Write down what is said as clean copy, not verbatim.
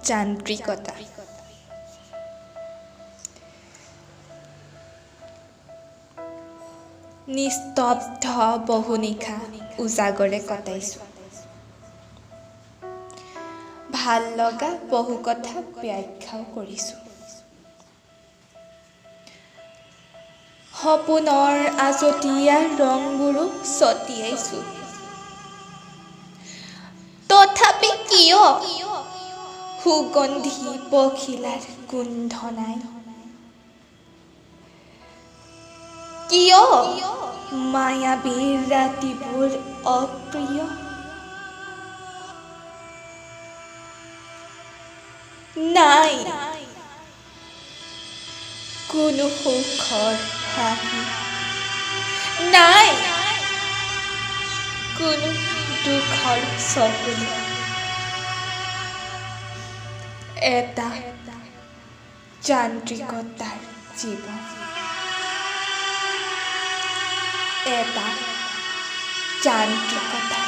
যান্ত্ৰিকতা। নিস্তব্ধ বহুনিশা উজাগৰে কটাইছোঁ। ভাল লগা বহু কথা ব্যাখ্যাও কৰিছোঁ। সপোনৰ আজতীয়া ৰংবোৰো ছটিয়াইছোঁ। তথাপি কিয় সুগন্ধি পখিলাৰ গোন্ধ নাই? কিয় মায়াবী ৰাতিবোৰ অপ্ৰিয়? নাই কোনো সুখৰ হাঁহি, নাই কোনো দুখৰ চকুলো। এটা যান্ত্ৰিকতাৰ জীৱন, এটা যান্ত্ৰিকতাৰ